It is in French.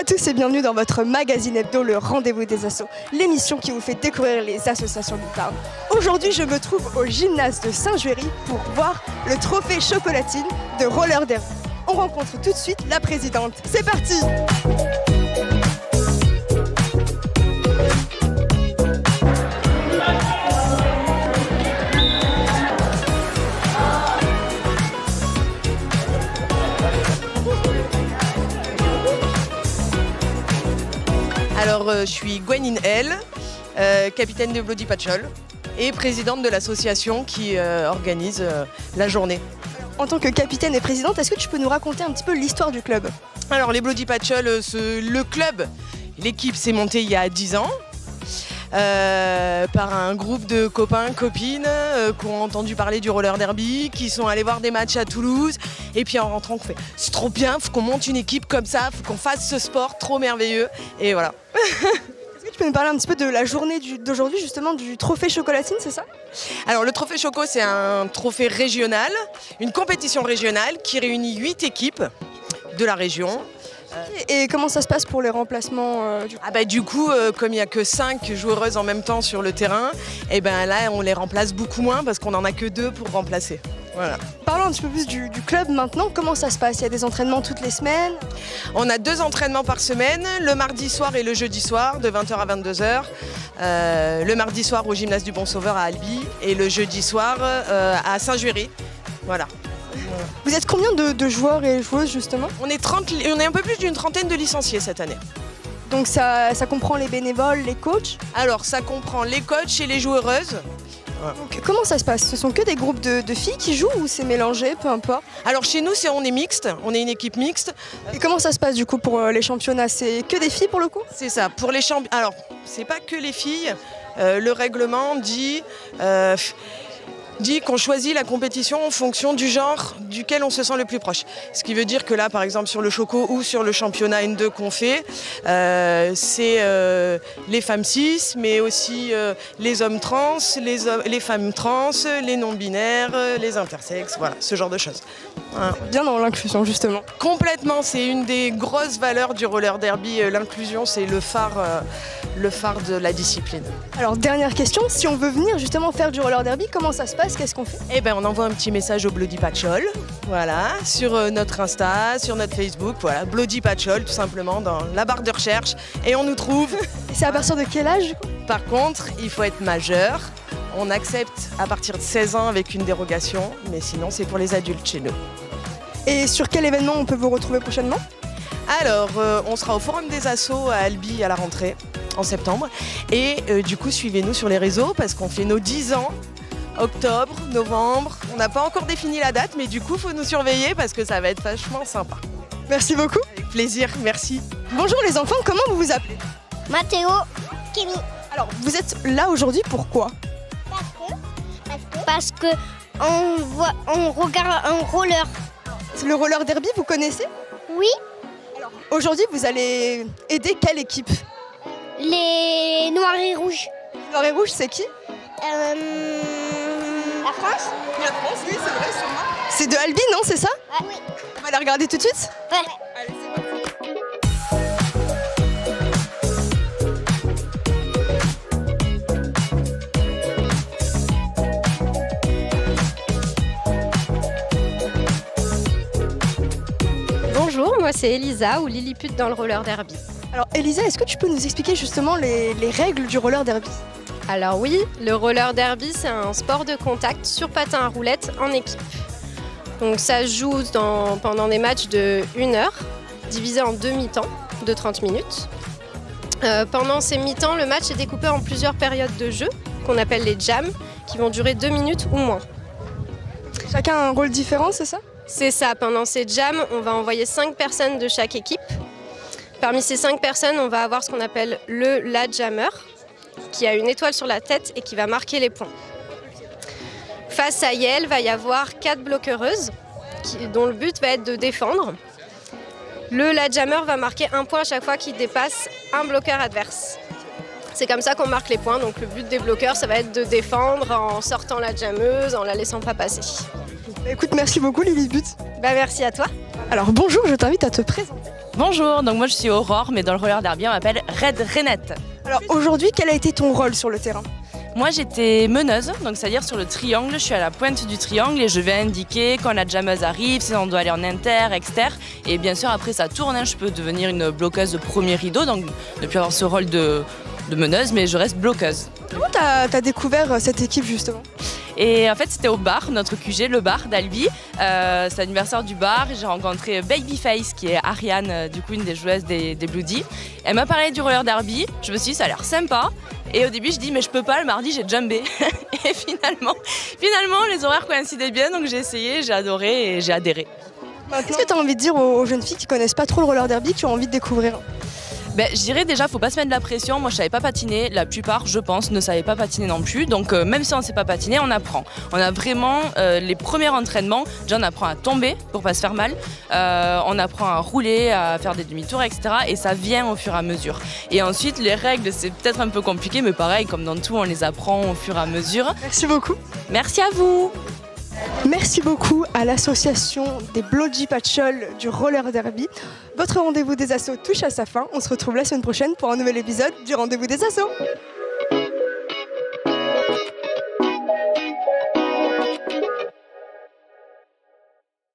à tous et bienvenue dans votre magazine hebdo, le rendez-vous des assos, l'émission qui vous fait découvrir les associations du Tarn. Aujourd'hui, je me trouve au gymnase de Saint-Juéry pour voir le trophée chocolatine de roller derby. On rencontre tout de suite la présidente. C'est parti! Alors, je suis Gwenin L, capitaine de Bloody Patchol et présidente de l'association qui organise la journée. En tant que capitaine et présidente, est-ce que tu peux nous raconter un petit peu l'histoire du club? Alors, les Bloody Patchol, le club, l'équipe s'est montée il y a 10 ans par un groupe de copains, copines qui ont entendu parler du roller derby, qui sont allés voir des matchs à Toulouse. Et puis en rentrant, on fait c'est trop bien, faut qu'on monte une équipe comme ça, faut qu'on fasse ce sport trop merveilleux. Et voilà. Est-ce que tu peux nous parler un petit peu de la journée d'aujourd'hui, justement, du trophée chocolatine, c'est ça? Alors le trophée Choco, c'est un trophée régional, une compétition régionale qui réunit 8 équipes de la région. Et comment ça se passe pour les remplacements Du coup, comme il n'y a que 5 joueuses en même temps sur le terrain, et ben là on les remplace beaucoup moins parce qu'on n'en a que 2 pour remplacer. Voilà. Parlons un petit peu plus du club maintenant, comment ça se passe? Il y a des entraînements toutes les semaines? On a 2 entraînements par semaine, le mardi soir et le jeudi soir de 20h à 22h. Le mardi soir au gymnase du Bon Sauveur à Albi et le jeudi soir à Saint-Juéry. Voilà. Vous êtes combien de joueurs et joueuses justement? On est un peu plus d'une trentaine de licenciés cette année. Donc ça comprend les bénévoles, les coachs? Alors ça comprend les coachs et les joueuses. Donc, comment ça se passe? Ce sont que des groupes de filles qui jouent ou c'est mélangé, peu importe? Alors chez nous on est mixte, on est une équipe mixte. Et comment ça se passe du coup pour les championnats? C'est que des filles pour le coup? C'est ça, pour les championnats. Alors c'est pas que les filles, le règlement dit qu'on choisit la compétition en fonction du genre duquel on se sent le plus proche. Ce qui veut dire que là, par exemple, sur le Choco ou sur le championnat N2 qu'on fait, c'est les femmes cis, mais aussi les hommes trans, les femmes trans, les non-binaires, les intersexes, voilà, ce genre de choses. Voilà. Bien dans l'inclusion, justement. Complètement, c'est une des grosses valeurs du roller derby. L'inclusion, c'est le phare de la discipline. Alors, dernière question, si on veut venir justement faire du roller derby, comment ça se passe? Qu'est-ce qu'on fait? Eh ben, on envoie un petit message au Bloody Patchol, voilà, sur notre Insta, sur notre Facebook, voilà, Bloody Patchol, tout simplement, dans la barre de recherche, et on nous trouve. Et c'est à partir de quel âge du coup? Par contre, il faut être majeur. On accepte à partir de 16 ans avec une dérogation, mais sinon, c'est pour les adultes chez nous. Et sur quel événement on peut vous retrouver prochainement? Alors, on sera au Forum des Assos à Albi à la rentrée, en septembre. Et du coup, suivez-nous sur les réseaux parce qu'on fait nos 10 ans. Octobre, novembre, on n'a pas encore défini la date, mais du coup, il faut nous surveiller parce que ça va être vachement sympa. Merci beaucoup. Avec plaisir, merci. Bonjour les enfants, comment vous vous appelez? Mathéo, Kémy. Alors, vous êtes là aujourd'hui, pourquoi? Parce que on regarde un roller. Le roller derby, vous connaissez? Oui, Alors, aujourd'hui, vous allez aider quelle équipe? les noirs et rouges. Noir et rouge, c'est qui? La France? La France, oui, c'est vrai, sûrement. C'est de Albi, non, c'est ça? Oui. On va la regarder tout de suite? Ouais. Allez, c'est parti. Bonjour, moi c'est Elisa ou Lilliput dans le roller derby. Alors, Elisa, est-ce que tu peux nous expliquer justement les règles du roller derby? Alors oui, le roller derby c'est un sport de contact sur patin à roulettes en équipe. Donc ça se joue pendant des matchs de 1 heure, divisé en 2 mi-temps de 30 minutes. Pendant ces mi-temps, le match est découpé en plusieurs périodes de jeu, qu'on appelle les jams, qui vont durer 2 minutes ou moins. Chacun a un rôle différent, c'est ça? C'est ça, pendant ces jams, on va envoyer 5 personnes de chaque équipe. Parmi ces 5 personnes, on va avoir ce qu'on appelle la jammer, qui a une étoile sur la tête et qui va marquer les points. Face à elle, va y avoir 4 bloqueuses, dont le but va être de défendre. La jammer va marquer 1 point à chaque fois qu'il dépasse un bloqueur adverse. C'est comme ça qu'on marque les points, donc le but des bloqueurs, ça va être de défendre en sortant la jammeuse, en la laissant pas passer. Écoute, merci beaucoup Lilliput. Merci à toi. Alors bonjour, je t'invite à te présenter. Bonjour, donc moi je suis Aurore, mais dans le roller derby on m'appelle Red Renette. Alors aujourd'hui, quel a été ton rôle sur le terrain? Moi j'étais meneuse, donc c'est-à-dire sur le triangle, je suis à la pointe du triangle et je vais indiquer quand la jammeuse arrive, si on doit aller en inter, exter. Et bien sûr après ça tourne, je peux devenir une bloqueuse de premier rideau, donc ne plus avoir ce rôle de meneuse, mais je reste bloqueuse. Comment t'as découvert cette équipe justement? Et en fait c'était au bar, notre QG, le bar d'Albi. C'est l'anniversaire du bar et j'ai rencontré Babyface qui est Ariane, du coup une des joueuses des Bloody. Elle m'a parlé du roller derby, je me suis dit ça a l'air sympa. Et au début je dis mais je peux pas, le mardi j'ai jumbé. Et finalement les horaires coïncidaient bien, donc j'ai essayé, j'ai adoré et j'ai adhéré. Qu'est-ce que tu as envie de dire aux jeunes filles qui connaissent pas trop le roller derby, qui ont envie de découvrir? Je dirais déjà, faut pas se mettre de la pression. Moi, je savais pas patiner. La plupart, je pense, ne savaient pas patiner non plus. Donc, même si on sait pas patiner, on apprend. On a vraiment les premiers entraînements. Déjà, on apprend à tomber pour pas se faire mal. On apprend à rouler, à faire des demi-tours, etc. Et ça vient au fur et à mesure. Et ensuite, les règles, c'est peut-être un peu compliqué, mais pareil, comme dans tout, on les apprend au fur et à mesure. Merci beaucoup. Merci à vous. Merci beaucoup à l'association des Bloody Patchols du roller derby. Votre rendez-vous des assos touche à sa fin. On se retrouve la semaine prochaine pour un nouvel épisode du rendez-vous des assos.